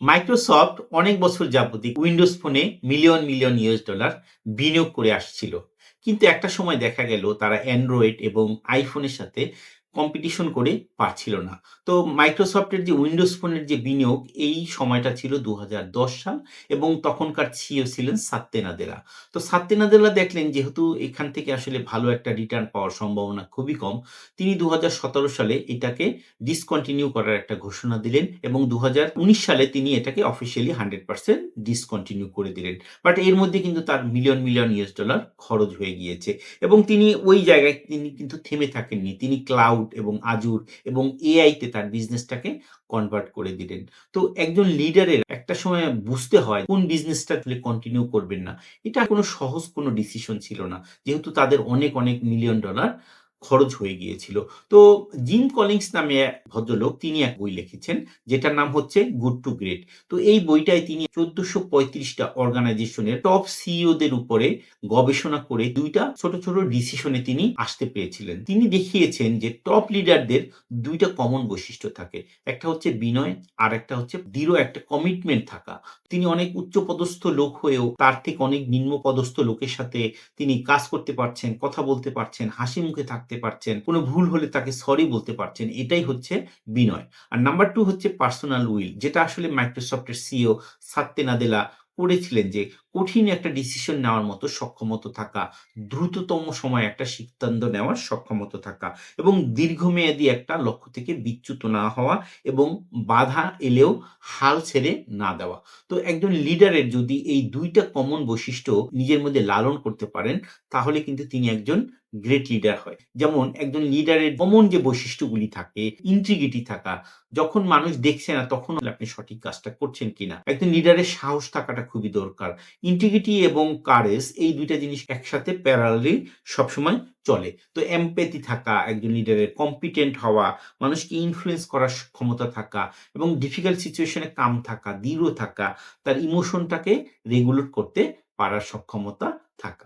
Microsoft অনেক বছর যাবতীয় উইন্ডোজ ফোনে মিলিয়ন, মিলিয়ন US ডলার বিনিয়োগ করে আসছিল। কিন্তু একটা সময় দেখা গেল তারা অ্যান্ড্রয়েড এবং আইফোনের সাথে কম্পিটিশন করে পারছিল না। তো মাইক্রোসফটের যে উইন্ডোজ ফোনের যে বিনিয়োগ এই সময়টা ছিল ২০১০ সাল এবং তখনকার সিইও ছিলেন সাত্য নাদেলা। তো সাত্য নাদেলা দেখলেন যেহেতু এখান থেকে আসলে ভালো একটা রিটার্ন পাওয়ার সম্ভাবনা খুবই কম, তিনি ২০১৭ সালে এটাকে ডিসকন্টিনিউ করার একটা ঘোষণা দিলেন এবং ২০১৯ সালে তিনি এটাকে অফিসিয়ালি 100% ডিসকন্টিনিউ করে দিলেন। বাট এর মধ্যে কিন্তু তার মিলিয়ন, মিলিয়ন US ডলার খরচ হয়ে গিয়েছে এবং তিনি ওই জায়গায় তিনি কিন্তু থেমে থাকেননি। তিনি ক্লাউড এবং আজুর এবং এআই তে তার বিজনেসটাকে কনভার্ট করে দিলেন। তো একজন লিডারের একটা সময় বুঝতে হয় কোন বিজনেসটা আসলে কন্টিনিউ করবেন না। এটা কোনো সহজ কোনো ডিসিশন ছিল না। যেহেতু তাদের অনেক, অনেক মিলিয়ন ডলার খরচ হয়ে গিয়েছিল। তো জিম কলিন্স নামে এক ভদ্রলোক তিনি এক বই লিখেছেন যেটার নাম হচ্ছে 'গুড টু গ্রেট'। তো এই বইটায় তিনি ১৪৩৫ টা অর্গানাইজেশনের টপ সিইও দের উপরে গবেষণা করে ২ টা ছোট, ছোট ডিসিশনে তিনি আসতে পেরেছিলেন। তিনি দেখিয়েছেন যে টপ লিডারদের ২ টা কমন বৈশিষ্ট্য থাকে। একটা হচ্ছে বিনয়, আরেকটা হচ্ছে দৃঢ় একটা কমিটমেন্ট থাকা। তিনি অনেক উচ্চপদস্থ লোক হয়েও তার থেকে অনেক নিম্নপদস্থ লোকের সাথে তিনি কাজ করতে পারছেন, কথা বলতে পারছেন, হাসি মুখে থাকতে পারছেন। কোনো ভুল হলে তাকে সরি বলতে পারছেন। এটাই হচ্ছে বিনয়। আর নাম্বার 2 হচ্ছে পার্সোনাল উইল যেটা আসলে মাইক্রোসফটের সিইও সাত্য নাদেলা করেছিলেন যে কঠিন একটা ডিসিশন নেওয়ার মতো সক্ষমতা থাকা, দ্রুততম সময়ে একটা সিদ্ধান্ত নেওয়ার সক্ষমতা থাকা এবং দীর্ঘমেয়াদী একটা লক্ষ্য থেকে বিচ্যুত না হওয়া এবং বাধা এলেও হাল ছেড়ে না দেওয়া। তো একজন লিডারের যদি এই ২ টা কমন বৈশিষ্ট্য নিজের মধ্যে লালন করতে পারেন, তাহলে কিন্তু তিনি একজন গ্রেট লিডার হয়। যেমন একজন লিডারের কমন যে বৈশিষ্ট্যগুলি থাকে, ইন্টিগ্রিটি থাকা, যখন মানুষ দেখছে না তখন আপনি সঠিক কাজটা করছেন কিনা। একজন লিডারের সাহস থাকাটা খুবই দরকার। ইন্টিগ্রিটি এবং কারেজ এই ২ টা জিনিস একসাথে প্যারালালি সবসময় চলে। তো এমপ্যাথি থাকা, একজন লিডারের কম্পিটেন্ট হওয়া, মানুষকে ইনফ্লুয়েন্স করার ক্ষমতা থাকা এবং ডিফিকাল্ট সিচুয়েশন এ কাম থাকা, দৃঢ় থাকা, তার ইমোশনটাকে রেগুলেট করতে পারার সক্ষমতা থাকা।